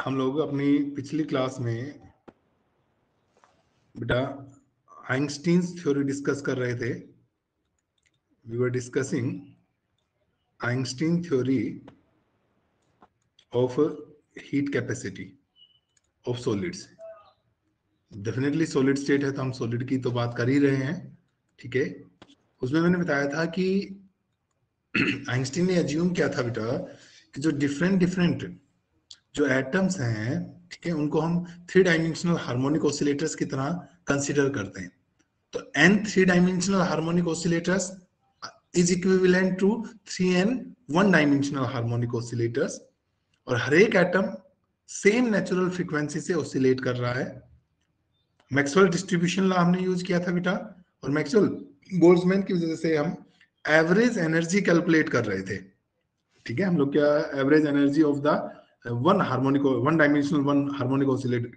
हम लोग अपनी पिछली क्लास में बेटा आइंस्टीन्स थ्योरी डिस्कस कर रहे थे. We were discussing Einstein theory of heat capacity of solids. Definitely solid state है तो हम सॉलिड की तो बात कर ही रहे हैं. ठीक है, उसमें मैंने बताया था कि आइंस्टीन ने एज्यूम किया था बेटा कि जो डिफरेंट डिफरेंट जो एटम्स हैं, ठीक है, उनको हम थ्री डायमेंशनल हार्मोनिक ऑसिलेटर्स की तरह कंसीडर करते हैं. तो n three dimensional harmonic oscillators is equivalent to 3n one dimensional harmonic oscillators, और हर एक एटम सेम नेचुरल फ्रीक्वेंसी से ऑसिलेट कर रहा है. मैक्सवेल डिस्ट्रीब्यूशन लॉ हमने यूज किया था बेटा, और मैक्सवेल बोल्ट्जमैन की वजह से हम एवरेज एनर्जी कैलकुलेट कर रहे थे. ठीक है, हम लोग क्या average energy of the one dimensional one harmonic oscillator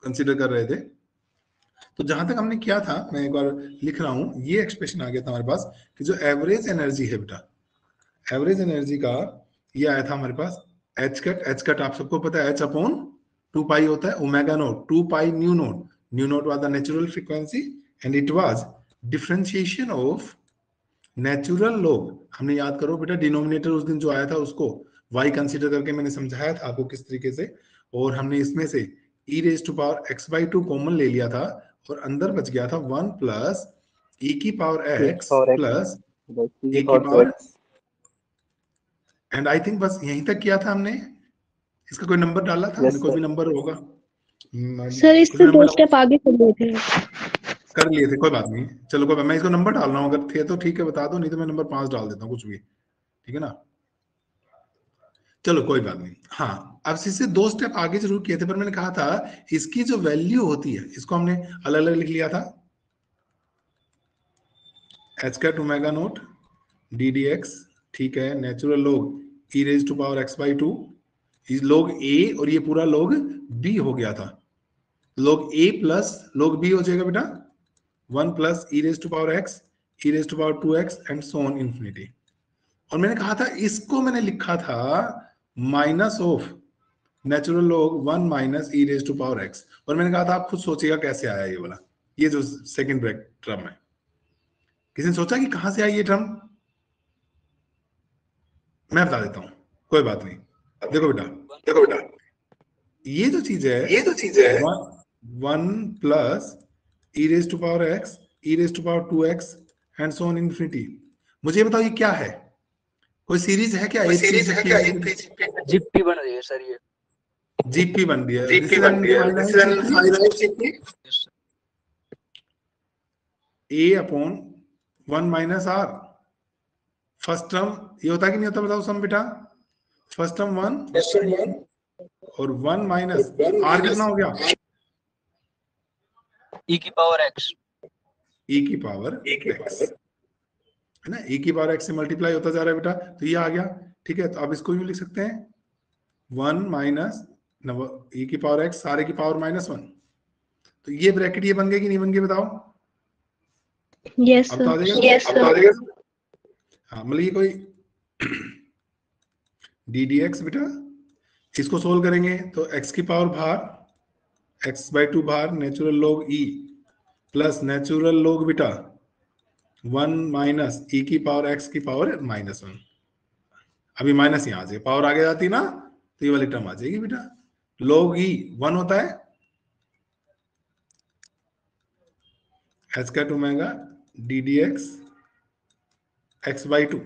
consider कर रहे थे. तो जहां तक हमने किया था, मैं एक बार लिख रहा हूं, ये एक्सप्रेशन आ गया था हमारे पास कि जो एवरेज एनर्जी है बेटा, एवरेज एनर्जी का ये आया था हमारे पास एच कट आप सबको पता है, एच अपॉन 2 पाई होता है omega naught, 2 pi nu not was the natural frequency and it was differentiation of natural log. हमने याद करो बेटा, डिनोमिनेटर उस दिन जो आया था उसको y कंसीडर करके मैंने समझाया था आपको किस तरीके से, और हमने इसमें से e raise to power x/2 common ले लिया था, और अंदर बच गया था 1 प्लस e की पावर x प्लस e की पावर, एंड आई थिंक बस यहीं तक किया था हमने. इसका कोई नंबर डाला था हमने? कोई भी नंबर होगा सर, इससे 2 स्टेप आगे कर लिए थे. कर लिए थे, कोई बात नहीं. चलो कोई बात, मैं इसको नंबर डाल रहा हूँ, अगर थे तो ठीक है बता दो, नहीं तो मैं नंबर 5 डाल देता हूँ, कुछ भी. ठीक है ना, चलो कोई बात नहीं. हाँ, अब इससे 2 स्टेप आगे जरूर किए थे, पर मैंने कहा था इसकी जो वैल्यू होती है इसको हमने अलग अलग लिख लिया था. H cut omega naught d D x, ठीक है, natural log e raise to power x/2, log a, और ये पूरा लॉग बी हो गया था. Log a plus log b हो जाएगा बेटा 1 plus e raise to power x, e raise to power 2x and so on infinity. और मैंने कहा था इसको मैंने लिखा था minus of natural log 1 minus e raise to power x, और मैंने कहा था आप खुद सोचिएगा कैसे आया ये वाला, ये जो सेकंड ब्रैकेट टर्म है. किसी ने सोचा कि कहां से आई ये टर्म? मैं बता देता हूं, कोई बात नहीं. देखो बेटा, ये जो चीज है 1 plus e raise to power x, e raise to power 2x and so on infinity. मुझे बताओ ये क्या है? कोई सीरीज है क्या? एक सीरीज है क्या? जीपी बन रही है सर, ये जीपी बन रही है. This is an infinite GP A upon 1 minus R. First term ये होता है कि नहीं होता, बताओ सम बेटा. फर्स्ट टर्म 1 और 1 माइनस आर कितना हो गया? ई की पावर x, ई की पावर x है ना, ई की पावर x से मल्टीप्लाई होता जा रहा है बेटा, तो ये आ गया. ठीक है, तो आप इसको यूं लिख सकते हैं 1 माइनस ई की पावर x सारे की पावर -1. तो ये ब्रैकेट ये बन गई कि नहीं बन गई बताओ? यस अब तो आ सर. जाएगा. हाँ, मतलब ये कोई डी डी एक्स बेटा, इसको सोल्व करेंगे तो x की पावर बाहर, x/2 बाहर, natural log e plus natural log बेटा 1 माइनस ई की पावर x की पावर -1. अभी माइनस यहां से पावर आगे जाती ना, तो ये वाली टर्म आ जाएगी बेटा. लॉग e 1 होता है, h cut omega D D X x/2,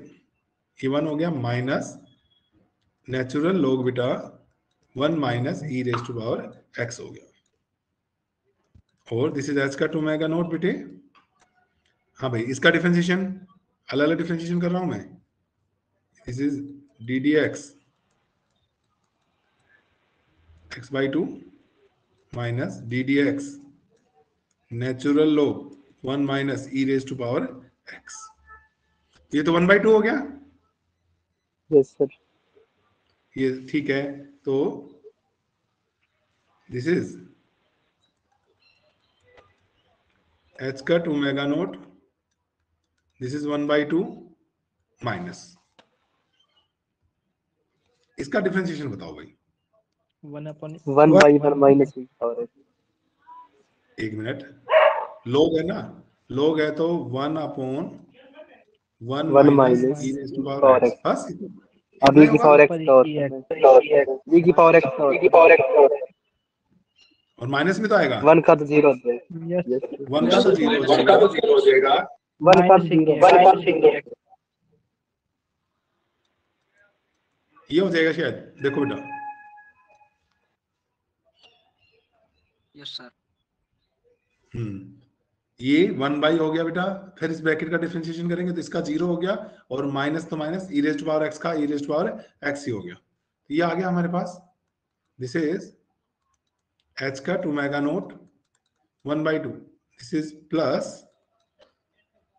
ये 1 हो गया, माइनस नेचुरल लॉग बेटा 1 minus e raise to power x हो गया, और this is h cut omega naught बेटे. हाँ भाई, इसका डिफरेंशिएशन अलग अलग डिफरेंशिएशन कर रहा हूं मैं. This is D D X x/2 minus D D X natural log 1 minus e raise to power x. ये तो 1/2 हो गया. Yes sir. ये ठीक है, तो this is h cut omega naught, this is 1/2 minus. इसका डिफरेंशिएशन बताओ भाई. 1 by 1 minus e power x। एक मिनट, log है ना, log है तो 1 upon 1 1 minus minus e raise to e power power x, x। बस अब इतना e ही की होगा। पावर x का और e की पावर x का और माइनस में तो आएगा 1 का तो 0 हो जाएगा। 1 का तो 0 हो जाएगा, 1 का 0 ये हो जाएगा शायद। देखो बेटा, यस सर। ये 1 बाई हो गया बेटा, फिर इस ब्रैकेट का डिफरेंशिएशन करेंगे तो इसका 0 हो गया, और माइनस तो minus e raise to power x का e raise to power x ही हो गया। तो ये आ गया हमारे पास, this is h cut omega naught 1/2, this is plus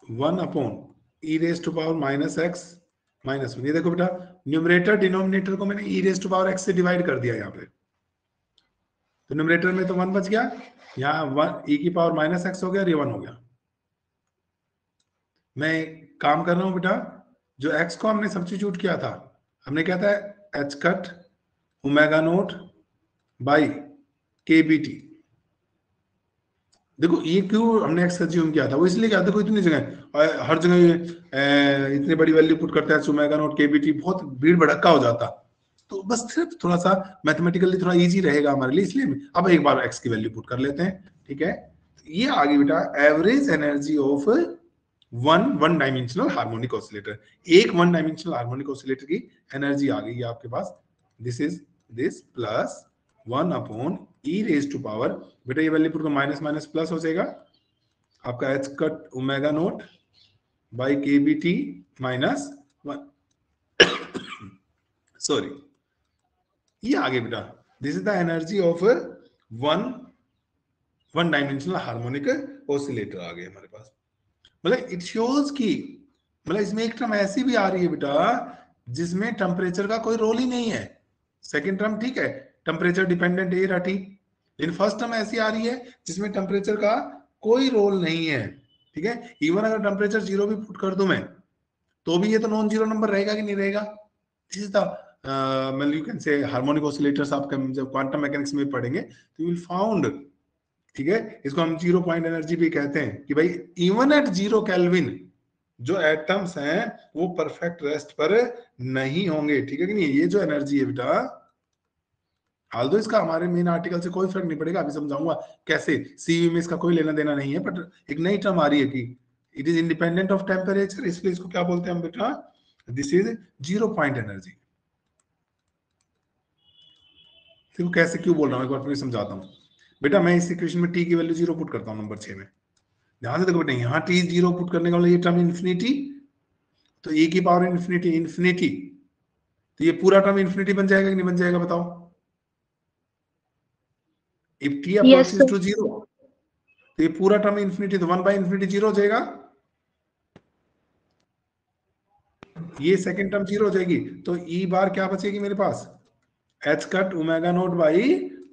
1 upon e raise to power minus x minus 1। ये देखो बेटा, न्यूमरेटर डिनोमिनेटर को मैंने e raise to power x से डिवाइड कर दिया यहाँ पे, तो न्यूमरेटर में तो 1 बच गया, यहाँ 1 ई की पावर माइनस एक्स हो गया और ये 1 हो गया। मैं काम कर रहा हूं बेटा, जो x को हमने सब्स्टिट्यूट किया था, हमने क्या था, H cut omega naught by के बी टी। देखो ये क्यों हमने x अज्यूम किया था, वो इसलिए क्या, देखो इतनी जगह हर जगह इतनी बड़ी वैल्यू पुट करता है ओमेगा नोट के बी टी, बहुत भीड़ भड़क्का हो जाता, तो बस सिर्फ थोड़ा सा मैथमेटिकली थोड़ा इजी रहेगा हमारे लिए, इसलिए अब एक बार x की वैल्यू पुट कर लेते हैं। ठीक है, ये आ गई बेटा average energy of one dimensional harmonic oscillator. एक वन डायमेंशनल हार्मोनिक ऑसिलेटर की एनर्जी आ गई है आपके पास, this is this plus 1 upon e raise to power, बेटा ये value put minus minus plus हो जाएगा, आपका h cut omega naught by के बी टी माइनस 1, सॉरी ये आ गया बेटा, this is the energy of one dimensional harmonic oscillator आ गया हमारे पास। मतलब इट शोज की, मतलब इसमें एक टर्म ऐसी भी आ रही है बेटा जिसमें टेम्परेचर का कोई रोल ही नहीं है। सेकंड टर्म ठीक है, टेम्परेचर डिपेंडेंट है राठी, लेकिन फर्स्ट टर्म ऐसी आ रही है जिसमें टेम्परेचर का कोई रोल नहीं है। ठीक है, इवन अगर टेम्परेचर 0 भी पुट कर दूं मैं, तो भी ये तो नॉन जीरो नंबर रहेगा कि नहीं रहेगा। दिस इज द मतलब you can say harmonic oscillators, आप जब क्वांटम मैकेनिक्स में पढ़ेंगे तो यू विल फाउंड, ठीक है, इसको हम जीरो पॉइंट एनर्जी भी कहते हैं कि भाई इवन एट 0 केल्विन जो एटम्स हैं वो परफेक्ट रेस्ट पर नहीं होंगे। ठीक है कि नहीं, ये जो एनर्जी है बेटा, हाल दो इसका हमारे मेन आर्टिकल से कोई फर्क नहीं पड़ेगा, अभी समझाऊंगा कैसे, सीवी में इसका कोई लेना देना नहीं है, बट एक नई टर्म आ रही है कि it is independent of temperature, इसलिए इसको क्या बोलते हैं हम बेटा, दिस इज 0 पॉइंट एनर्जी। देखो कैसे क्यों बोल रहा हूं, एक बार फिर समझाता हूं बेटा। मैं इस इक्वेशन में टी की वैल्यू 0 पुट करता हूं नंबर 6 में, ध्यान से देखो बेटा, यहाँ टी 0 पुट करने का मतलब ये टर्म इन्फिनिटी, तो e की पावर इन्फिनिटी इन्फिनिटी, तो ये पूरा टर्म इन्फिनिटी बन जाएगा कि नहीं बन जाएगा बताओ। इफ t अप्रोचेस टू 0 तो ये पूरा टर्म इन्फिनिटी, तो 1 बाय इन्फिनिटी 0 हो जाएगा, ये सेकंड टर्म 0 हो जाएगी, तो e बार क्या बचेगी मेरे पास, h cut omega naught by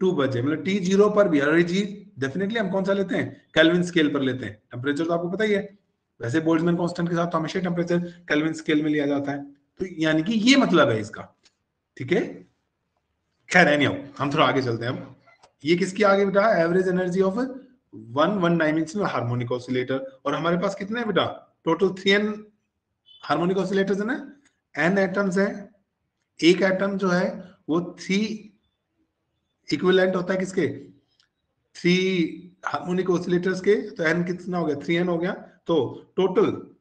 2 बचे, मतलब t 0 पर भी, अरे जी डेफिनेटली हम कौन सा लेते हैं, केल्विन स्केल पर लेते हैं, टेम्परेचर तो आपको पता ही है, वैसे बोल्ट्जमैन कांस्टेंट के साथ तो हमेशा टेम्परेचर केल्विन स्केल में लिया जाता है, तो यानी कि ये मतलब है इसका। ठीक है, खैर नहीं, हम थोड़ा आगे चलते हैं। अब ये किसकी आगे बेटा, average energy of one dimensional harmonic oscillator, और हमारे पास कितने हैं बेटा, टोटल 3n हार्मोनिक ऑसिलेटर्स है ना, n एटम्स है, एक एटम जो है वो 3 इक्विवेलेंट होता है किसके, 3 हार्मोनिक ऑसिलेटर्स के, तो n कितना हो गया, 3n हो गया, तो total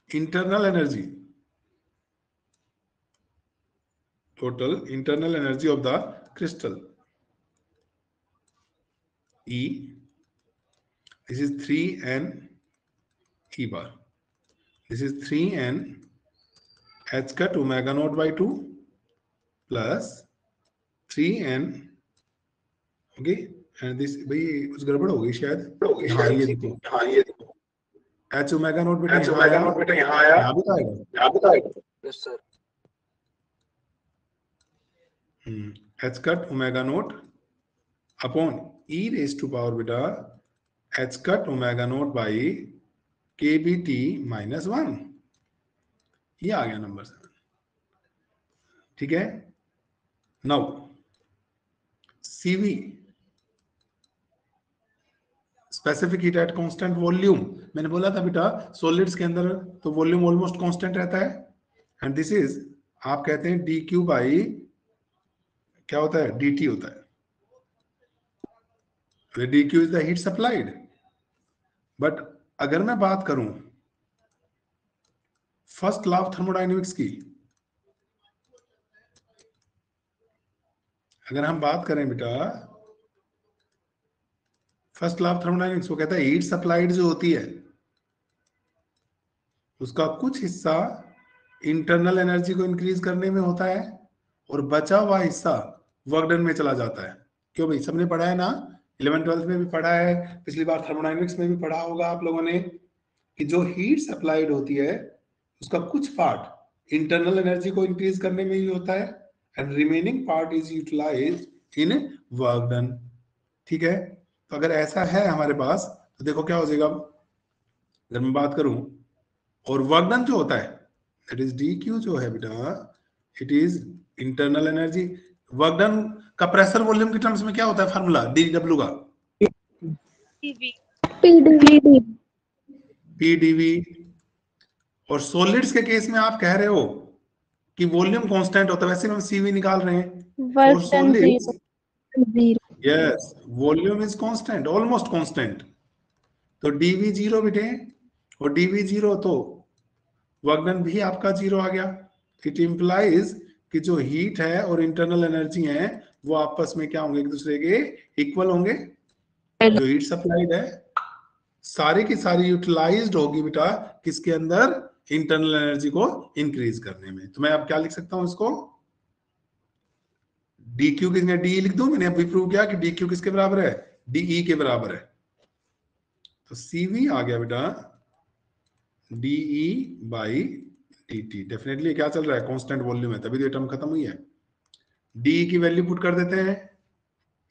internal energy, total internal energy of the crystal E, this is 3n E bar, this is 3n h cut omega naught by 2 plus 3n, okay, and this भाई कुछ गड़बड़ हो गई शायद, हाँ ये देखो h ओमेगा नॉट बेटा यहाँ आया, यहाँ भी तो आएगा, yes sir. h cut omega naught upon e raise to power बेटा h cut omega naught by के बी टी माइनस 1, ये आ गया नंबर 7। ठीक है। Now CV specific heat at constant volume, मैंने बोला था बेटा सॉलिड्स के अंदर तो वॉल्यूम ऑलमोस्ट कांस्टेंट रहता है, एंड दिस इज आप कहते हैं dq बाई क्या होता है dt होता है, dq is the heat supplied. But अगर मैं बात करूं फर्स्ट लॉ ऑफ थर्मोडायनेमिक्स की, अगर हम बात करें बेटा फर्स्ट लॉ ऑफ थर्मोडायनेमिक्स, वो कहता है हीट सप्लाइड जो होती है उसका कुछ हिस्सा इंटरनल एनर्जी को इंक्रीज करने में होता है और बचा हुआ हिस्सा वर्क डन में चला जाता है। क्यों भाई, सबने पढ़ा है ना, 11th-12th में भी पढ़ा है, पिछली बार थर्मोडायनेमिक्स में भी पढ़ा होगा आप लोगों ने कि जो हीट सप्लाइड होती है उसका कुछ पार्ट इंटरनल एनर्जी को इंक्रीज करने में ही होता है and remaining part is utilized in work done. ठीक है, तो अगर ऐसा है हमारे पास तो देखो क्या हो जाएगा, अगर मैं बात करूं और वर्क डन जो होता है दैट इज dq जो है बेटा it is internal energy. Work done का प्रेशर वॉल्यूम की टर्म्स में क्या होता है फार्मूला dw का pdv। और सॉलिड्स के केस में आप कह रहे हो कि वॉल्यूम कांस्टेंट होता है, वैसे हम CV निकाल रहे हैं for solids, yes volume is constant almost constant, तो dv जीरो बेटे, और dv जीरो तो वर्क डन भी आपका जीरो आ गया। इट इंप्लाइज कि जो हीट है और इंटरनल एनर्जी है वो आपस में क्या होंगे, एक दूसरे के इक्वल होंगे। जो हीट सप्लाइड है सारी की सारी यूटिलाइज्ड होगी बेटा किसके अंदर, इंटरनल एनर्जी को इंक्रीज करने में। तो मैं अब क्या लिख सकता हूं इसको, dq किसने de लिख दूं, मैंने अभी प्रूव किया कि dq किसके बराबर है, de के बराबर है। तो CV आ गया बेटा de बाई dt। डेफिनेटली क्या चल रहा है, कांस्टेंट वॉल्यूम है, तभी तो ये टर्म खत्म हुई है। de की वैल्यू पुट कर देते हैं,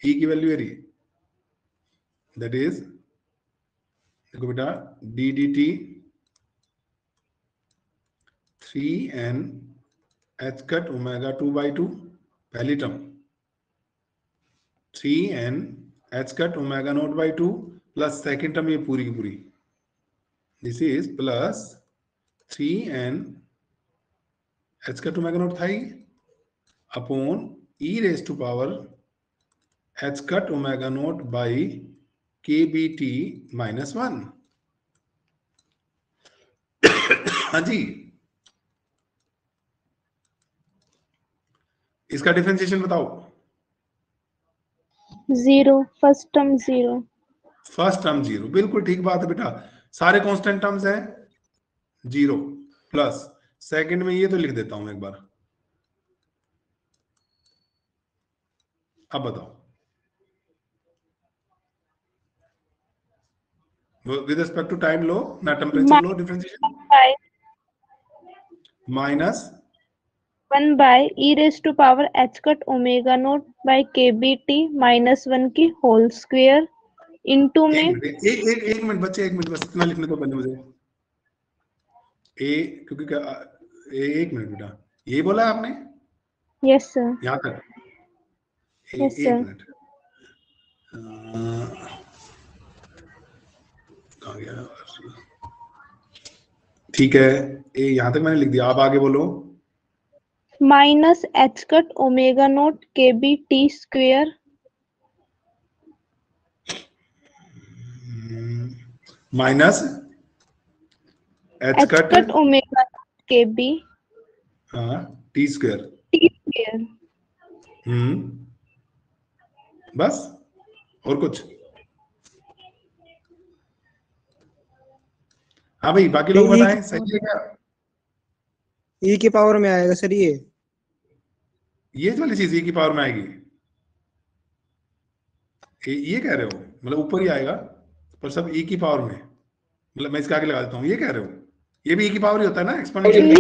e की वैल्यू है दैट इज देखो बेटा d dt 3n h cut omega 2/2 पहली term, 3n h cut omega naught by 2 plus second term ये पूरी की पूरी, this is plus 3n h cut omega naught था ही upon e raise to power h cut omega naught by kbt -1। हाँ जी, इसका डिफरेंशिएशन बताओ। Zero, first term zero, first term zero, बिल्कुल ठीक बात है बेटा, सारे कांस्टेंट टर्म्स हैं जीरो, प्लस सेकंड में ये तो लिख देता हूं एक बार। अब बताओ विद रिस्पेक्ट टू टाइम लो ना टेम्परेचर लो, differentiation minus 1 by e raise to power h cut omega naught by kbt -1 की होल स्क्वायर इनटू में एक मिनट बच्चे, एक मिनट बस इतना लिखने को पहले मुझे क्योंकि एक मिनट बेटा, यही बोला है आपने? यस सर, यहाँ तक यस एक सर, मिनट कहाँ गया, ठीक है यहाँ तक मैंने लिख दिया, आप आगे बोलो। Minus h cut omega not kbt square minus h cut omega kb हाँ t स्क्वायर, t स्क्वायर, बस और कुछ? हाँ भाई बाकी लोग बताएं, सही है क्या? e की पावर में आएगा सर ये वाली चीज e की पावर में आएगी, ये कह रहे हो? मतलब ऊपर ही आएगा पर सब e की पावर में, मतलब मैं इसके आगे लगा देता हूँ, ये कह रहे हो? ये भी e की पावर ही होता है ना, एक्सपोनेंशियल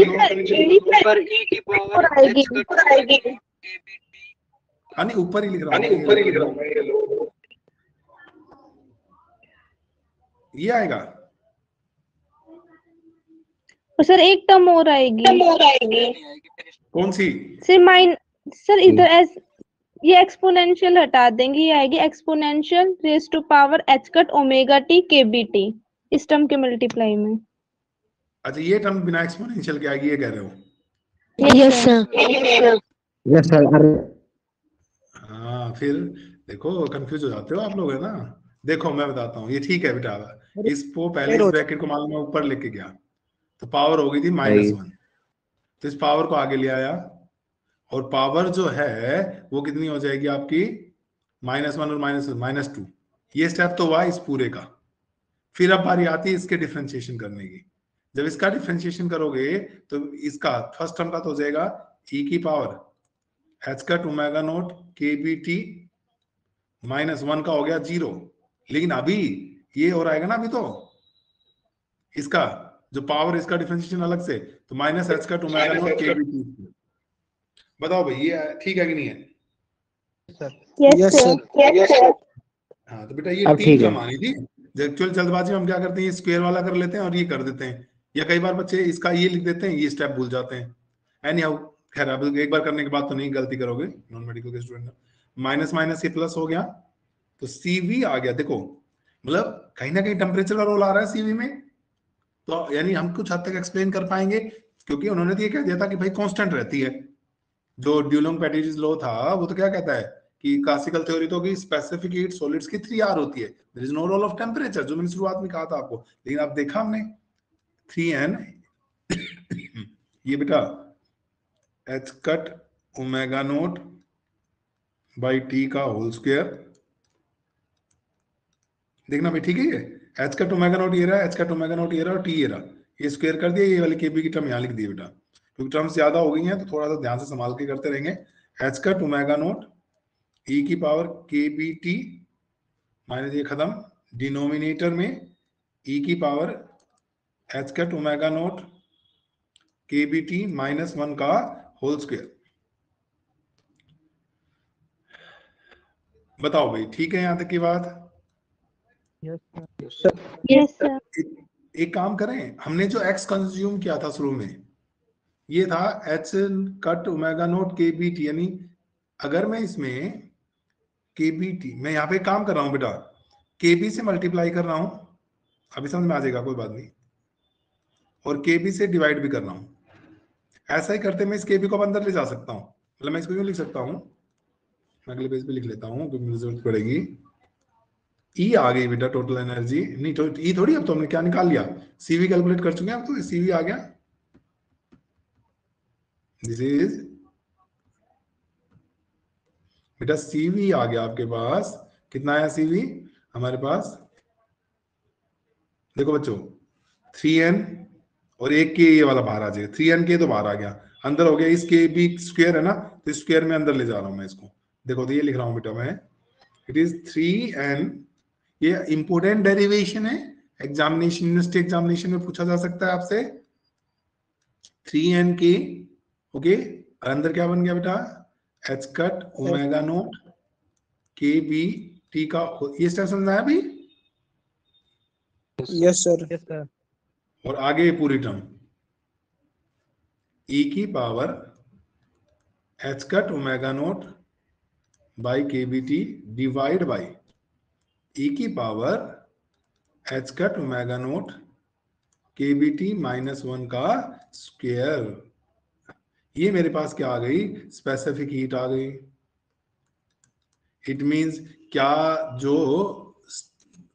ऊपर e की पावर आएगी, हाँ नहीं ऊपर ही लिख रहा हूँ, ऊपर ही लिख रहा हूँ, ये आएगा। और सर एक टर्म और आएगी कौन सी? सर इधर ये एक्सपोनेंशियल हटा देंगे, ये आएगी exponential raise to power h cut omega t kbt इस टर्म के मल्टीप्लाई में। अच्छा, ये टर्म बिना एक्सपोनेंशियल के आएगी, ये कह रहे हो? Yes sir. Yes sir. हाँ, फिर देखो कंफ्यूज हो जाते हो आप लोग, है ना। देखो मैं बताता हूँ, ये ठीक है बेटा। इसको पहले इस ब्रैकेट को मालूम है ऊपर लेके गया तो पावर हो गई थी -1, तो इस पावर को आगे ले आया और पावर जो है वो कितनी हो जाएगी आपकी? -1 और -2। ये स्टेप तो हुआ इस पूरे का। फिर अब बारी आती है इसके डिफरेंशिएशन करने की। जब इसका डिफरेंशिएशन करोगे तो इसका फर्स्ट टर्म का तो हो जाएगा e की power h cut omega not kbt -1 का हो गया 0। लेकिन अभी ये हो आएगा ना, अभी तो इसका जो पावर, इसका डिफरेंशिएशन अलग से, तो -h cut omega not kbt। बताओ भाई ये ठीक है कि नहीं है? Yes sir. हाँ तो बेटा ये तीन टर्म आनी थी। एक्चुअल जल्दबाजी में हम क्या करते हैं, स्क्वायर वाला कर लेते हैं और ये कर देते हैं, या कई बार बच्चे इसका ये लिख देते हैं, ये स्टेप भूल जाते हैं। एनी हाउ, खैर अब एक बार करने के बाद तो नहीं गलती करोगे नॉन मेडिकल के स्टूडेंट। माइनस माइनस ये प्लस हो गया तो CV आ गया। देखो मतलब कहीं ना कहीं टेम्परेचर का रोल आ रहा है CV में, तो यानी हम कुछ हद तक एक्सप्लेन कर पाएंगे, क्योंकि उन्होंने तो ये कह दिया था कि भाई कांस्टेंट रहती है। जो ड्यूलोंग-पेटिटस लॉ था वो तो क्या कहता है कि क्लासिकल थ्योरी तो कि स्पेसिफिक हीट सॉलिड्स की 3R होती है, there is no role of temperature, जो मैंने शुरुआत में कहा था आपको। लेकिन अब देखा हमने 3n ये बेटा h cut omega naught by t का होल स्क्वायर। देखना भाई ठीक है, ये h कट ओमेगा नॉट ये रहा, h कट ओमेगा नॉट ये रहा और t ये रहा, ये स्क्वायर कर दिया, ये वाली kb की टर्म यहाँ लिख दी बेटा, क्योंकि टर्म्स ज्यादा हो गई हैं तो थोड़ा सा ध्यान से संभाल के करते रहेंगे। h cut omega not e की पावर kbt माइनस ये खत्म, डिनोमिनेटर में e की power h cut omega not kbt -1 का होल स्क्वायर। बताओ भाई ठीक है यहां तक की बात? Yes sir. एक काम करें, हमने जो x कंज्यूम किया था शुरू में, ये था h cut omega not kbt, यानी अगर मैं इसमें kbt, मैं यहाँ पे काम कर रहा हूँ बेटा, kb से मल्टीप्लाई कर रहा हूँ, अभी समझ में आ जाएगा कोई बात नहीं, और kb से डिवाइड भी कर रहा हूँ। ऐसा ही करते मैं इस kb को अब अंदर ले जा सकता हूँ। मतलब मैं इसको यूं लिख सकता हूँ, मैं अगले पेज पे लिख लेता हूँ क्योंकि मुझे जरूरत पड़ेगी। E आ गई बेटा टोटल एनर्जी, नहीं तो E थोड़ी, अब तो हमने क्या निकाल लिया, CV कैलकुलेट कर चुके हैं, अब तो CV आ गया। दिस इज बेटा CV आ गया आपके पास। कितना आया CV हमारे पास? देखो बच्चों 3n और एक के ये वाला बाहर आ जाएगा, 3n के तो बाहर आ गया, अंदर हो गया इसके भी स्क्वायर है ना, तो स्क्वायर में अंदर ले जा रहा हूं मैं इसको। देखो तो ये लिख रहा हूं बेटा मैं, इट इज 3n, ये इंपोर्टेंट डेरिवेशन है, एग्जामिनेशन, यूनिवर्सिटी एग्जामिनेशन में पूछा जा सकता है आपसे। 3n के ओके, और अंदर क्या बन गया बेटा, h cut omega not kbt का, ये स्टेप समझ आया भाई? Yes sir. और आगे पूरी टर्म e की power h cut omega naught by kbt divide by e की power h cut omega not kbt -1 का स्क्वायर। ये मेरे पास क्या आ गई, स्पेसिफिक हीट आ गई। इट मींस क्या जो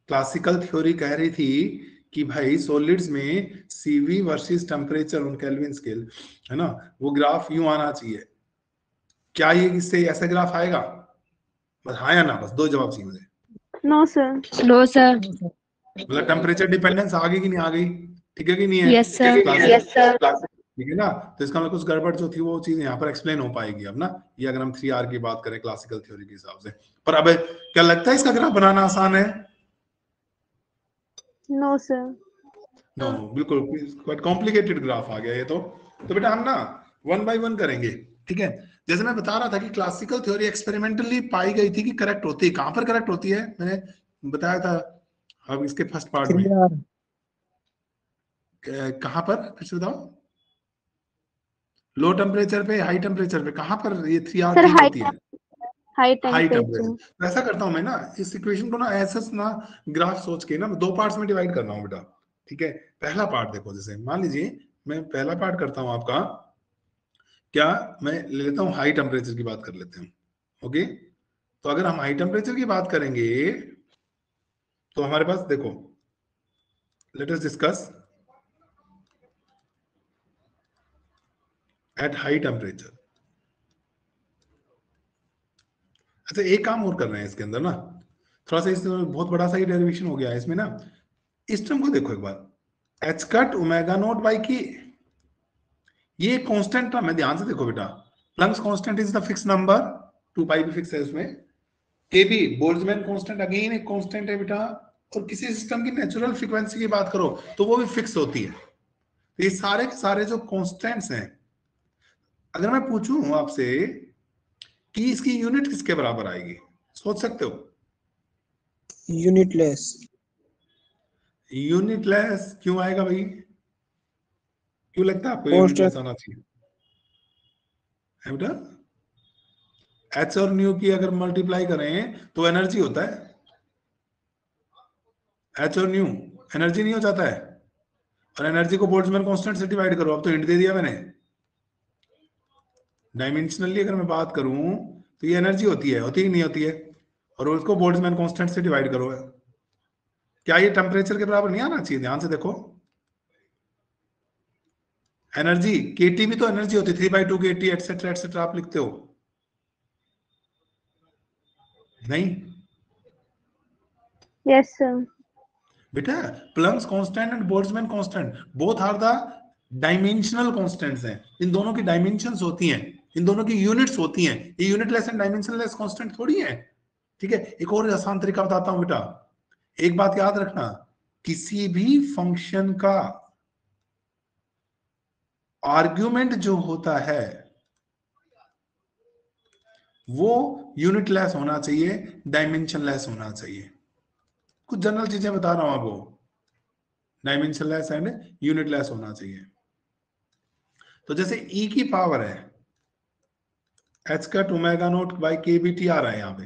क्लासिकल थ्योरी कह रही थी कि भाई सॉलिड्स में CV versus temperature on kelvin scale, है ना, वो ग्राफ यूं आना चाहिए, क्या ये इससे ऐसा ग्राफ आएगा? बस हाँ या ना, बस दो जवाब चाहिए मुझे। No sir. No sir. मतलब टेम्परेचर डिपेंडेंस आ गई कि नहीं आ गई? ठीक है कि नहीं है? Yes sir. Yes sir. ठीक है ना, तो इसका मतलब कुछ गड़बड़ जो थी वो चीज यहाँ पर एक्सप्लेन हो पाएगी अब ना, ये अगर हम 3R की बात करें क्लासिकल थ्योरी के हिसाब से। पर अब क्या लगता है इसका ग्राफ बनाना आसान है? No sir. नो बिल्कुल, क्वाइट कॉम्प्लिकेटेड ग्राफ आ गया ये तो बेटा हम ना 1 बाय 1 करेंगे। ठीक है, जैसे मैं बता रहा था कि क्लासिकल थ्योरी एक्सपेरिमेंटली पाई गई थी कि करेक्ट होती है। कहां पर करेक्ट होती है मैंने बताया था अब इसके फर्स्ट पार्ट में, कहां पर, फिर से बताओ, लो टेम्परेचर पे, हाई टेम्परेचर पे, कहां पर ये 3R सर पीक होती है? High high temperature. टेम्परेचर। तो ऐसा करता हूं मैं ना, इस इक्वेशन को ना ऐसा ना ग्राफ सोच के ना दो पार्ट्स में डिवाइड कर रहा हूं बेटा, ठीक है। पहला पार्ट देखो, जैसे मान लीजिए मैं पहला पार्ट करता हूं आपका, क्या मैं ले लेता हूं हाई टेम्परेचर की बात कर लेते हैं, ओके। तो अगर हम हाई टेम्परेचर की बात करेंगे तो हमारे पास देखो, let us discuss at high temperature. अच्छा, एक काम और कर रहे हैं इसके अंदर ना, थोड़ा सा इसमें बहुत बड़ा सा ही डेरिवेशन हो गया है इसमें ना। इस टर्म को देखो एक बार, h cut omega naught by की, ये कांस्टेंट टर्म है, ध्यान से देखो बेटा। Planck's constant is the fix number, 2 pi भी फिक्स है उसमें। केबी बोल्ट्जमैन कांस्टेंट अगेन एक कांस्टेंट है बेटा। और किसी सिस्टम की नेचुरल फ्रीक्वेंसी की बात करो तो वो भी फिक्स होती है। तो ये सारे के सारे जो कांस्टेंट्स हैं, अगर मैं पूछूं आपसे कि इसकी यूनिट किसके बराबर आएगी, सोच सकते हो? यूनिटलेस। यूनिटलेस क्यों आएगा भाई? क्यों लगता है आपको कांस्टेंट यूनिटलेस आना चाहिए? है बेटा, एच और न्यू की अगर मल्टीप्लाई करें तो एनर्जी होता है, एच और न्यू एनर्जी नहीं हो जाता है। और एनर्जी को बोल्ट्जमैन कांस्टेंट से डिवाइड करो, अब तो हिंट दे दिया मैंने। डायमेंशनली अगर मैं बात करूं तो ये एनर्जी होती है कि नहीं होती है? और उसको बोल्ट्जमैन कांस्टेंट से डिवाइड करो। क्या ये टेम्परेचर के बराबर नहीं आना चाहिए? ध्यान से देखो, एनर्जी केटी भी तो एनर्जी होती है, 3/2 केटी एटसेट्रा एटसेट्रा आप लिखते हो नहीं यस सर। बेटा? Planck's constant and Boltzmann constant both are the dimensional constants हैं। इन दोनों की डायमेंशंस होती हैं, इन दोनों की यूनिट्स होती हैं। ये यूनिटलेस एंड डायमेंशनलेस कांस्टेंट थोड़ी है, ठीक है। एक और आसान तरीका बताता हूं बेटा, एक बात याद रखना, किसी भी फंक्शन का आर्ग्यूमेंट जो होता है वो यूनिटलेस होना चाहिए, डायमेंशनलेस होना चाहिए। कुछ जनरल चीजें बता रहा हूं आपको, डायमेंशनलेस एंड यूनिटलेस होना चाहिए। तो जैसे e की पावर है H cut omega naught by के बी टी आ रहा है यहाँ पे,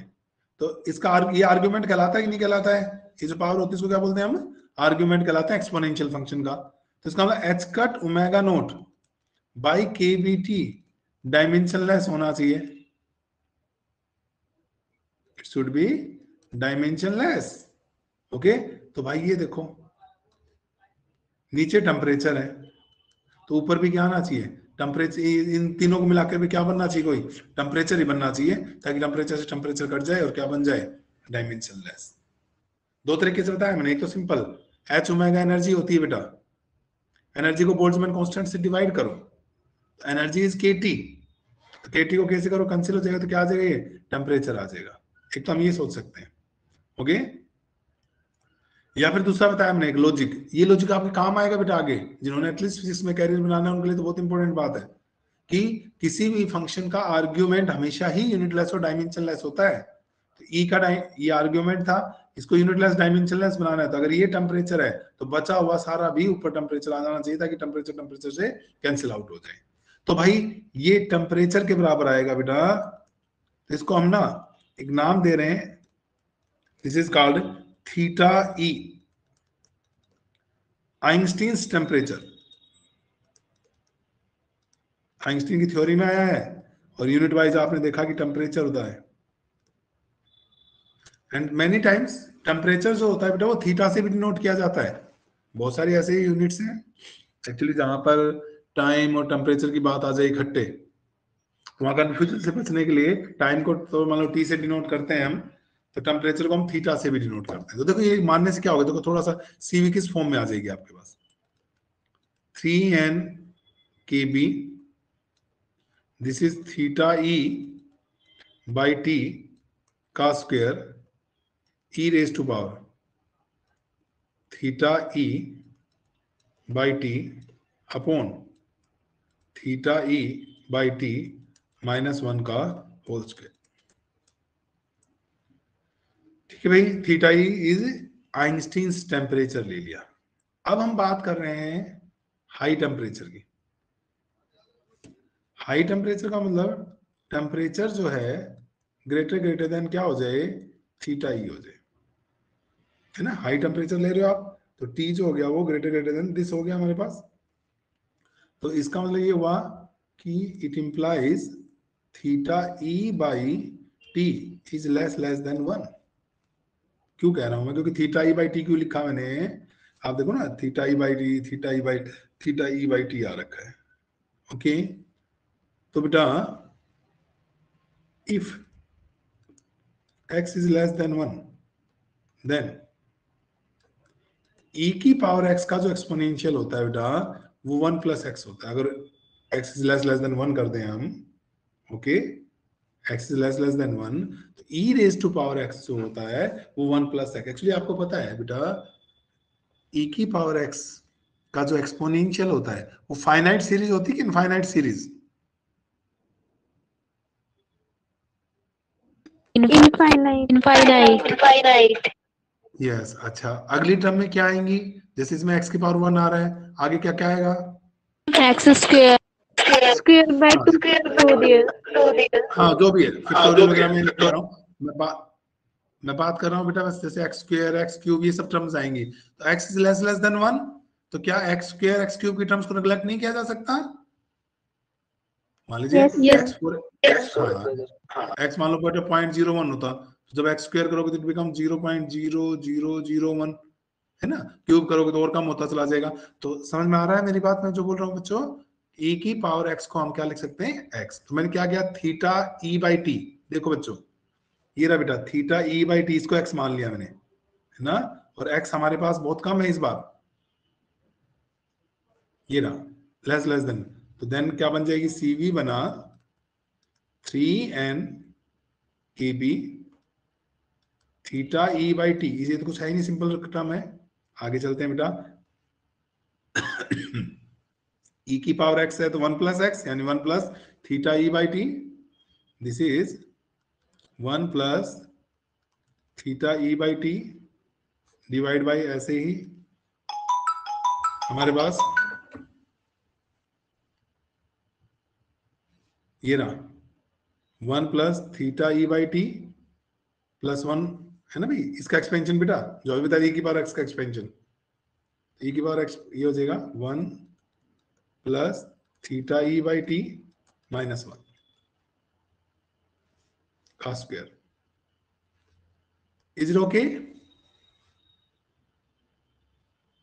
तो इसका ये आर्ग्यूमेंट कहलाता है कि नहीं कहलाता है? ये जो पावर होती है इसको क्या बोलते हैं हम? आर्ग्यूमेंट कहलाता है एक्सपोनेंशियल फंक्शन का। तो इसका मतलब H cut omega naught by के बी टी डायमेंशनलेस होना चाहिए, it should be dimensionless, okay. तो भाई ये देखो, नीचे टेम्परेचर है तो ऊपर भी क्या आना चाहिए? टेम्परेचर। इन तीनों को मिलाकर भी क्या बनना चाहिए? कोई टेम्परेचर ही बनना चाहिए, ताकि टेम्परेचर से टेम्परेचर कट जाए और क्या बन जाए? डायमेंशनलेस। दो तरीके से बताया मैंने, एक तो सिंपल, एच ओमेगा एनर्जी होती है बेटा, एनर्जी को बोल्ट्जमैन कांस्टेंट से डिवाइड करो, तो एनर्जी इज केटी, तो केटी को कैसे करो, कैंसिल हो जाएगा, तो क्या आ जाएगा? ये टेम्परेचर आ जाएगा। एक तो हम ये सोच सकते हैं, ओके। या फिर दूसरा बताया हमने एक लॉजिक, ये लॉजिक आपके काम आएगा बेटा आगे, जिन्होंने एटलीस्ट फिजिक्स में कैरियर बनाना है उनके लिए तो बहुत इंपॉर्टेंट बात है कि किसी भी फंक्शन का आर्ग्यूमेंट हमेशा ही यूनिटलेस और डायमेंशनलेस होता है। तो ई का ये आर्ग्यूमेंट था, इसको यूनिटलेस डायमेंशनलेस बनाना है, तो अगर ये टेम्परेचर है तो बचा हुआ सारा भी ऊपर टेम्परेचर आ जाना चाहिए, ताकि टेम्परेचर से कैंसिल आउट हो जाए। तो भाई ये टेम्परेचर के बराबर आएगा बेटा। तो इसको हम ना एक नाम दे रहे हैं, this is called theta E, Einstein's temperature. Einstein की थ्योरी में आया है और यूनिट वाइज आपने देखा कि टेम्परेचर होता है। एंड मेनी टाइम्स टेम्परेचर जो होता है बेटा वो थीटा से भी डिनोट किया जाता है। बहुत सारी ऐसे यूनिट्स हैं एक्चुअली जहां पर टाइम और टेम्परेचर की बात आ जाए इकट्ठे, वहां कंफ्यूजन से बचने के लिए टाइम को तो मान लो टी से डिनोट करते हैं हम, तो टेम्परेचर को हम थीटा से भी डिनोट करते हैं। तो देखो ये मानने से क्या होगा, देखो थोड़ा सा सीवी किस फॉर्म में आ जाएगी आपके पास, 3n kb, this is theta E by t का square e raise to power theta E by t upon theta E by T -1 का होल स्क्वायर। ठीक है भाई, theta e is Einstein's temperature ले लिया। अब हम बात कर रहे हैं हाई टेम्परेचर की। हाई टेम्परेचर का मतलब टेम्परेचर जो है ग्रेटर देन क्या हो जाए, थीटा ई हो जाए, है ना। हाई टेम्परेचर ले रहे हो आप तो टी जो हो गया वो ग्रेटर देन दिस हो गया हमारे पास। तो इसका मतलब ये हुआ कि it implies theta E by T is less than 1। क्यों कह रहा हूं मैं, क्योंकि थीटा ई बाई टी क्यों लिखा मैंने, आप देखो ना, theta E by t, theta E by t आ रखा है। ओके, तो बेटा if x is less than 1 then e की पावर x का जो एक्सपोनेंशियल होता है बेटा वो 1 प्लस एक्स होता है। अगर x इज लेस देन 1 कर दें हम, okay, x is less than 1, तो e raise to power x जो होता है वो 1 प्लस एक्स। एक्चुअली आपको पता है बेटा e की पावर x का जो एक्सपोनेंशियल होता है वो फाइनाइट सीरीज होती है कि इनफाइनाइट सीरीज? इनफाइनाइट। यस, अच्छा, अगली टर्म में क्या आएंगी? जैसे इसमें x की पावर 1 आ रहा है, आगे क्या क्या आएगा? X square by 2 factorial. हाँ, जो भी है फैक्टोरियल वगैरह में लिख रहा हूँ मैं बात कर रहा हूँ बेटा बस, जैसे एक्स स्क्वायर एक्स क्यूब ये सब टर्म्स आएंगी। तो x इज लेस देन 1, तो क्या एक्स स्क्वायर एक्स क्यूब की टर्म्स को नेग्लेक्ट नहीं किया जा सकता? मान लीजिए x मान लो बेटा 0.01 होता, तो जब x स्क्वायर करोगे तो इट बिकम 0.0001, है ना। क्यूब करोगे तो और कम होता चला जाएगा। तो समझ में आ रहा है मेरी बात, मैं जो बोल रहा हूँ बच्चों? e की पावर x को हम क्या लिख सकते हैं, x। तो मैंने क्या किया, थीटा e बाई टी, देखो बच्चों ये रहा बेटा थीटा e बाई टी, इसको x मान लिया मैंने, है ना। और x हमारे पास बहुत कम है इस बार, ये रहा लेस देन। तो देन क्या बन जाएगी, CV बना 3n KB theta e by T. ये तो कुछ है ही नहीं, सिंपल टर्म है। आगे चलते हैं बेटा e की पावर x है तो 1 प्लस एक्स, यानी 1 plus theta e by T, this is 1 plus theta e by T divide by ऐसे ही हमारे पास ये रहा 1 plus theta E by T plus 1, है ना भाई। इसका एक्सपेंशन बेटा जो अभी बता, e की पावर x का एक्सपेंशन, e की पावर x ये हो जाएगा 1 plus theta E by T minus 1 का square. Is it okay?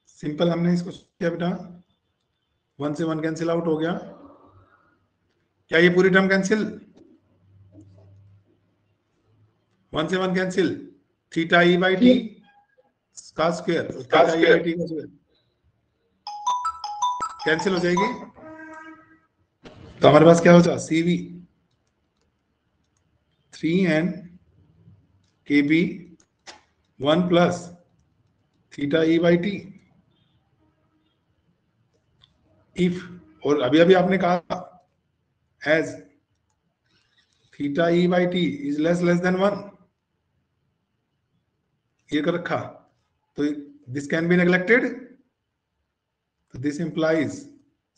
Simple हमने इसको किया बेटा, 1 से 1 कैंसिल आउट हो गया। क्या ये पूरी टर्म कैंसिल? 1 से 1 cancel, theta E by t का square, theta E by t का स्क्वायर कैंसिल हो जाएगी। तो हमारे पास क्या हो जाए, CV 3n KB 1 plus theta E by T if, और अभी अभी आपने कहा as theta E by T is less than 1, ये कर रखा, तो दिस कैन बी नेग्लेक्टेड। तो this implies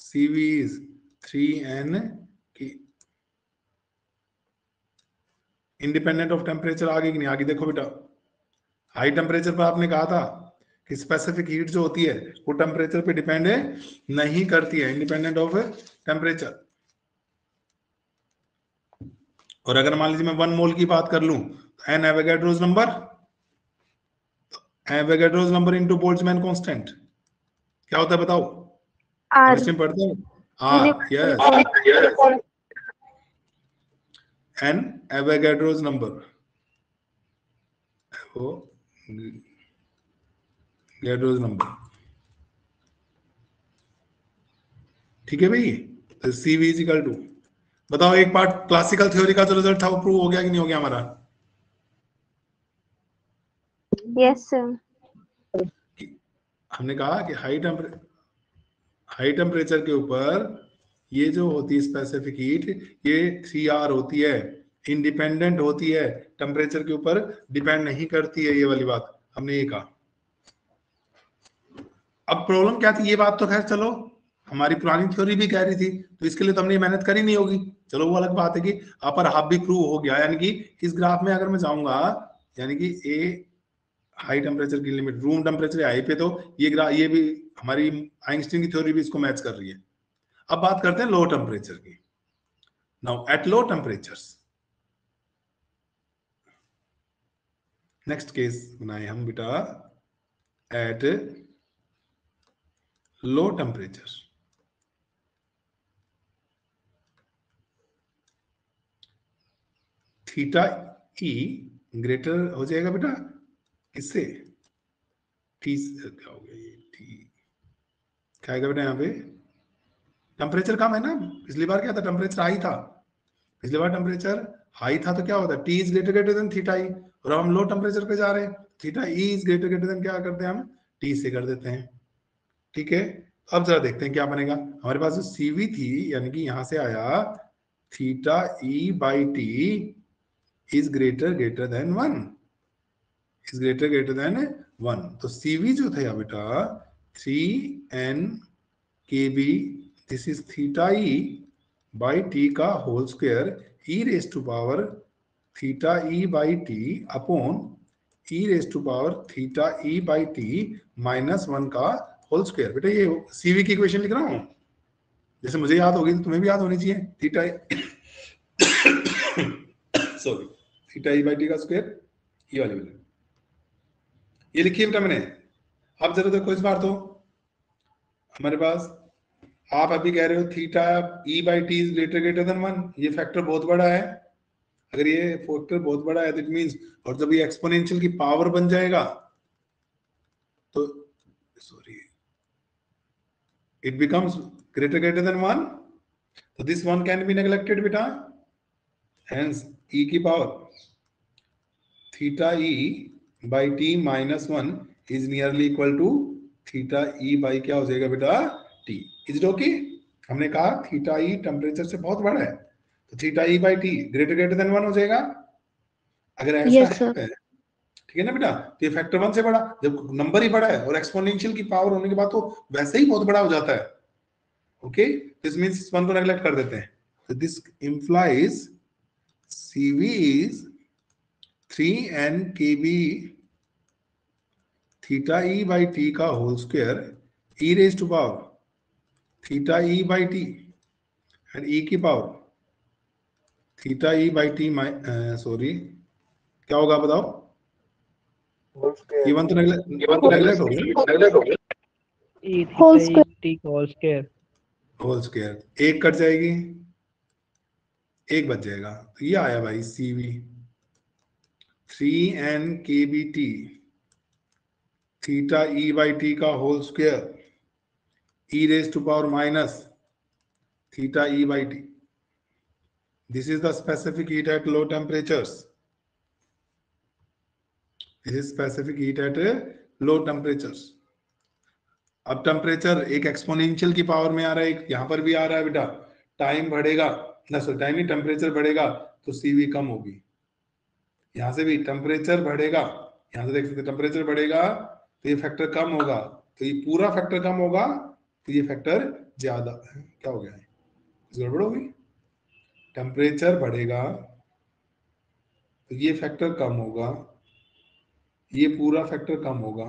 CV is 3n की इंडिपेंडेंट ऑफ टेम्परेचर। आगे कि नहीं आगे देखो बेटा, हाई टेम्परेचर पर आपने कहा था कि स्पेसिफिक हीट जो होती है वो टेम्परेचर पे डिपेंड नहीं करती है, इंडिपेंडेंट ऑफ टेम्परेचर। और अगर मान लीजिए मैं 1 मोल की बात कर लूं तो N Avogadro's number into Boltzmann constant क्या होता है बताओ? इसमें पढ़ते हैं yes, N Avogadro's number, Avogadro's number, ठीक है भाई। तो CV इज इक्वल टू, बताओ एक पार्ट क्लासिकल थ्योरी का जो रिजल्ट था वो प्रूव हो गया कि नहीं हो गया हमारा? Yes sir. हमने कहा कि हाई टेम्परेचर के ऊपर ये जो होती है स्पेसिफिक हीट, ये 3R होती है, इंडिपेंडेंट होती है, टेम्परेचर के ऊपर डिपेंड नहीं करती है, ये वाली बात हमने ये कहा। अब प्रॉब्लम क्या थी, ये बात तो खैर चलो हमारी पुरानी थ्योरी भी कह रही थी, तो इसके लिए तो हमने मेहनत करी नहीं होगी। चलो वो अलग बात है कि अपर हाफ भी प्रूव हो गया, यानी कि इस ग्राफ में अगर मैं जाऊंगा, यानी कि ए हाई टेम्परेचर की लिमिट रूम टेम्परेचर हाई पे, तो ये भी हमारी आइंस्टीन की थ्योरी भी इसको मैच कर रही है। अब बात करते हैं लो टेम्परेचर की। Now at low temperatures, next case बनाए हम बेटा, at low temperature theta E greater हो जाएगा बेटा इससे, टी क्या हो गया, ये टी क्या आएगा बेटा यहाँ पे, टेम्परेचर कम है ना, पिछली बार क्या था, टेम्परेचर हाई था, पिछली बार टेम्परेचर हाई था, तो क्या होता है, t is greater than theta e, और अब हम लो टेम्परेचर पे जा रहे हैं, theta e is greater than क्या करते हैं हम, टी से कर देते हैं। ठीक है, अब जरा देखते हैं क्या बनेगा। हमारे पास जो सीवी थी, यानी कि यहां से आया theta E by T is greater than 1, is greater than 1, तो सीवी जो था बेटा 3n k b, this is theta E by t का whole square e raise to power theta E by t upon e raise to power theta E by T -1 का whole square. बेटा ये CV की equation लिख रहा हूं, जैसे मुझे याद होगी तो तुम्हें भी याद होनी चाहिए, theta sorry theta E by t का स्क्वायर, ये वाली वैल्यू ये लिखिए बेटा मैंने। अब जरा देखो इस बार, तो हमारे पास आप अभी कह रहे हो theta E by T is greater than 1, ये फैक्टर बहुत बड़ा है, अगर ये फैक्टर बहुत बड़ा है तो इट मींस, और जब ये एक्सपोनेंशियल की पावर बन जाएगा तो sorry it becomes greater than 1, तो this one can be neglected बेटा, हेंस ई की power theta E by T -1 is nearly equal to theta E by क्या हो जाएगा बेटा टी। Is it okay? हमने कहा थीटा ई टेम्परेचर से बहुत बड़ा है, तो theta E by T greater than 1 हो जाएगा। अगर ऐसा है, ठीक है ना बेटा, तो ये फैक्टर 1 से बड़ा, जब नंबर ही बड़ा है और एक्सपोनेंशियल की पावर होने के बाद तो वैसे ही बहुत बड़ा हो जाता है। ओके, दिस मींस इस वन को नेगलेक्ट कर देते हैं, तो this implies CV is 3n kb theta E by t का whole square e raise to power theta E by t and e की power theta E by t sorry क्या होगा बताओ, ये वन तो नेगलेक्ट हो गया, होल स्क्वायर, होल स्क्वायर एक कट जाएगी, एक बच जाएगा, तो ये आया भाई CV 3n kbt theta E by t का whole square e raise to power minus theta E by t. This is the specific heat at low temperatures. This is specific heat at low temperatures. अब temperature एक exponential की power में आ रहा है, एक यहां पर भी आ रहा है बेटा, टाइम बढ़ेगा ना, सो टाइम नहीं, टेम्परेचर बढ़ेगा तो CV कम होगी, यहां से भी टेम्परेचर बढ़ेगा, यहां से देख सकते टेम्परेचर बढ़ेगा तो ये फैक्टर कम होगा, तो ये पूरा फैक्टर कम होगा, तो ये फैक्टर ज्यादा, क्या हो गया है, गड़बड़ होगी, टेम्परेचर बढ़ेगा तो ये फैक्टर कम होगा, ये पूरा फैक्टर कम होगा,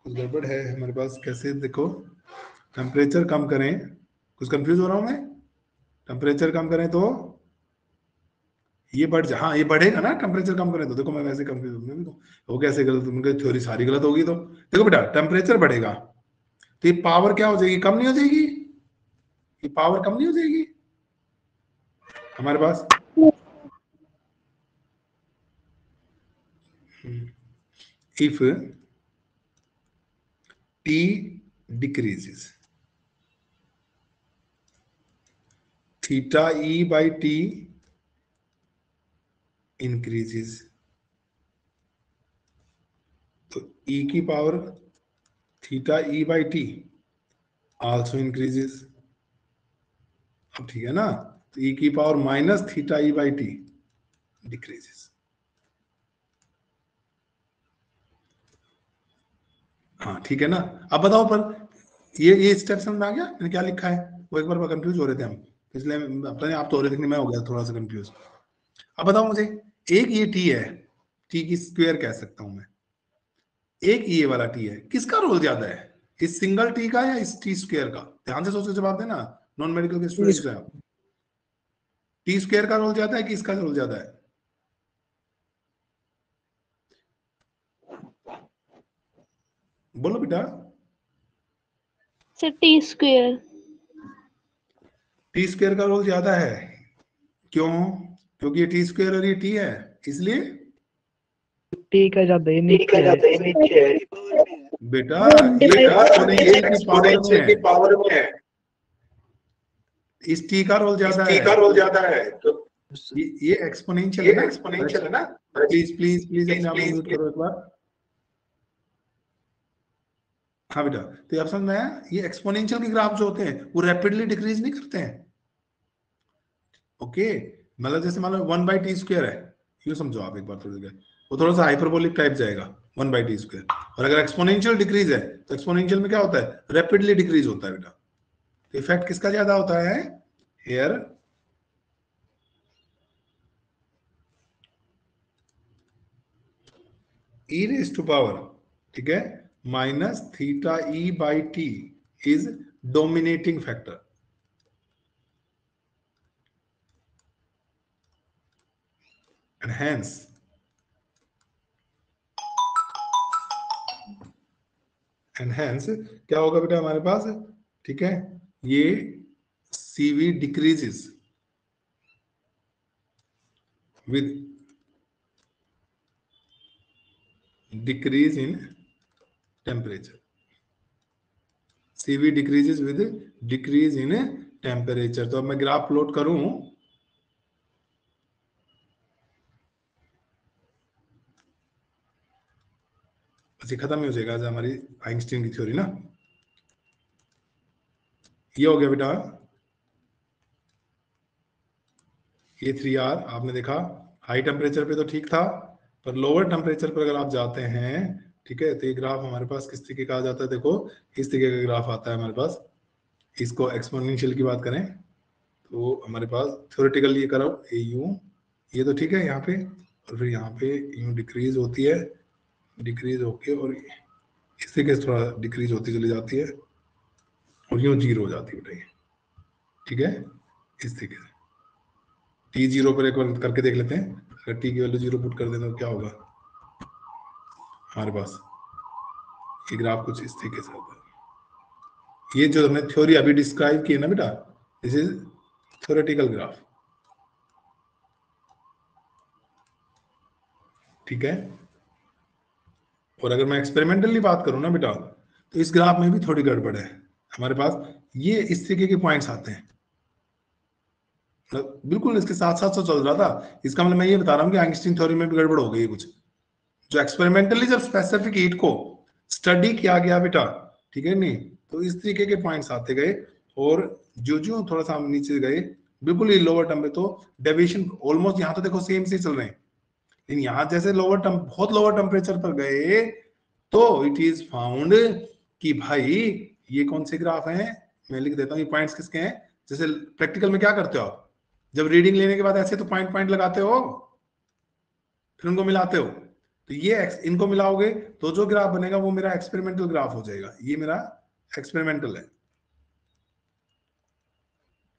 कुछ गड़बड़ है हमारे पास, कैसे देखो, टेम्परेचर कम करें, कुछ कंफ्यूज हो रहा हूं मैं, टेम्परेचर कम करें तो ये बढ़ जा, हाँ ये बढ़ेगा ना, टेम्परेचर कम करें तो, देखो मैं वैसे कंफ्यूज हूँ, वो कैसे गलत, उनकी थ्योरी सारी गलत होगी, तो देखो बेटा टेम्परेचर बढ़ेगा तो ये पावर क्या हो जाएगी, कम नहीं हो जाएगी, ये पावर कम नहीं हो जाएगी हमारे पास, if T decreases theta E by T increases, तो E की power theta E by T also increases, अब ठीक है ना, तो E की power minus theta E by T decreases, हाँ ठीक है ना। अब बताओ पर ये स्टेप समझ में आ गया मैंने क्या लिखा है? वो एक बार कंफ्यूज हो रहे थे हम, इसलिए अपने आप तो हो रहे थे कि मैं हो गया थोड़ा सा कंफ्यूज। अब बताओ मुझे, एक ये टी है, टी की स्क्वायर कह सकता हूं मैं, एक ये वाला टी है, किसका रोल ज्यादा है, इस सिंगल टी का या इस टी स्क्वायर का? ध्यान से सोच के जवाब देना, नॉन मेडिकल के स्टूडेंट्स हैं आप। टी स्क्वायर का रोल ज्यादा है कि इसका रोल ज्यादा है? बोलो बेटा। Sir T square. T square का रोल ज्यादा है, क्यों? क्योंकि ये टी स्क्वायर और ये टी है, इसलिए टी का ज्यादा है, नीचे है। बेटा ये एक्सपोनेंशियल की पावर में है, इस टी का रोल ज्यादा है, तो ये एक्सपोनेंशियल है ना। प्लीज प्लीज प्लीज अपने आप म्यूट करो एक बार। हाँ बेटा, तो आप समझ में आया, ये एक्सपोनेंशियल के ग्राफ जो होते हैं वो रैपिडली डिक्रीज नहीं करते हैं। ओके, मतलब जैसे मान लो 1/t² है, यूं समझो आप एक बार थोड़ी देर, वो थोड़ा सा हाइपरबोलिक टाइप जाएगा 1/t²। और अगर एक्सपोनेंशियल डिक्रीज है तो एक्सपोनेंशियल में क्या होता है, रैपिडली डिक्रीज होता है बेटा। तो इफेक्ट किसका ज्यादा होता है here? e raised to power, ठीक है, -θe/t is dominating factor, and hence क्या होगा बेटा हमारे पास, ठीक है, ये CV decreases with decrease in temperature, CV decreases with decrease in temperature। तो अब मैं ग्राफ प्लॉट करूं, बस ये खत्म ही हो जाएगा आज हमारी आइंस्टीन की थ्योरी ना। ये हो गया बेटा, ये 3R आपने देखा, हाई टेम्परेचर पे तो ठीक था, पर लोअर टेम्परेचर पर अगर आप जाते हैं, ठीक है, तो ये ग्राफ हमारे पास किस तरीके का आ जाता है, देखो इस तरीके का ग्राफ आता है हमारे पास। इसको एक्सपोनेंशियल की बात करें तो हमारे पास थ्योरेटिकल ये करो, ये तो ठीक है यहाँ पे, और फिर यहाँ पे यूं डिक्रीज होती है, डिक्रीज होके और इस तरीके से थोड़ा डिक्रीज होती चली जाती है, और यूं 0 हो जाती है बेटा ये, ठीक है, इस तरीके से। T0 पर एक बार करके देख लेते हैं, अगर टी की वैल्यू 0 पुट कर दें तो क्या होगा हमारे पास, ये ग्राफ कुछ इस तरीके से होता है। ये जो हमने थ्योरी अभी डिस्क्राइब की है ना बेटा, दिस इज थ्योरेटिकल ग्राफ, ठीक है। और अगर मैं एक्सपेरिमेंटली बात करूं ना बेटा, तो इस ग्राफ में भी थोड़ी गड़बड़ है हमारे पास, ये इस तरीके के पॉइंट्स आते हैं, मतलब बिल्कुल इसके साथ साथ तो चल रहा था। इसका मतलब मैं ये बता रहा हूँ कि आइंस्टीन थ्योरी में भी गड़बड़ हो गई कुछ, जो एक्सपेरिमेंटली जब स्पेसिफिक हीट को स्टडी किया गया बेटा, ठीक है नहीं, तो इस तरीके के पॉइंट्स आते गए, और जो जो थोड़ा सा हम नीचे गए बिल्कुल ही लोअर टर्म पे, तो डेविएशन ऑलमोस्ट यहाँ तो देखो सेम से चल रहे हैं, लेकिन यहाँ जैसे लोअर टर्म बहुत लोअर टेम्परेचर पर गए तो इट इज फाउंड कि भाई ये कौन से ग्राफ हैं, मैं लिख देता हूँ ये पॉइंट्स किसके हैं। जैसे प्रैक्टिकल में क्या करते हो आप, जब रीडिंग लेने के बाद ऐसे तो पॉइंट पॉइंट लगाते हो, फिर उनको मिलाते हो, तो ये इनको मिलाओगे तो जो ग्राफ बनेगा वो मेरा एक्सपेरिमेंटल ग्राफ हो जाएगा, ये मेरा एक्सपेरिमेंटल है।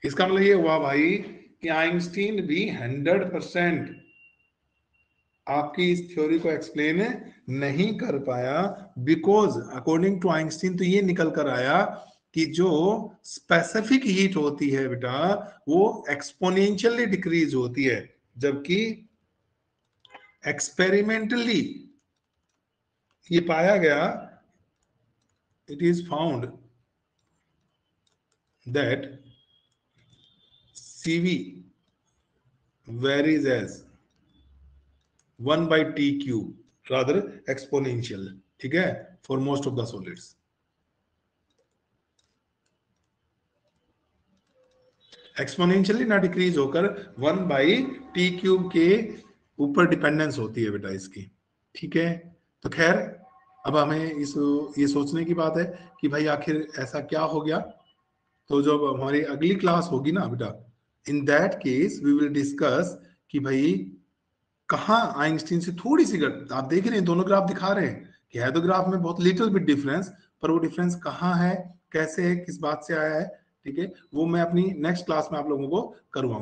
इसका मतलब ये हुआ भाई कि आइंस्टीन भी 100% आपकी इस थ्योरी को एक्सप्लेन नहीं कर पाया, बिकॉज अकॉर्डिंग टू आइंस्टीन तो ये निकल कर आया कि जो स्पेसिफिक हीट होती है बेटा वो एक्सपोनेंशियली डिक्रीज होती है, जबकि एक्सपेरिमेंटली ये पाया गया, it is found that CV varies as 1/t³ rather exponential, ठीक है, for most of the solids। Exponentially ना डिक्रीज होकर 1/t³ के ऊपर डिपेंडेंस होती है बेटा इसकी, ठीक है। तो खैर अब हमें ये सोचने की बात है कि भाई आखिर ऐसा क्या हो गया। तो जब हमारी अगली क्लास होगी ना बेटा, in that case we will discuss कि भाई कहाँ आइंस्टीन से थोड़ी सी आप देख रहे हैं दोनों ग्राफ दिखा रहे हैं कि है तो ग्राफ में बहुत लिटिल बिट डिफरेंस, पर वो डिफरेंस कहाँ है, कैसे है, किस बात से आया है, ठीक है, वो मैं अपनी नेक्स्ट क्लास में आप लोगों को करवाऊंगा।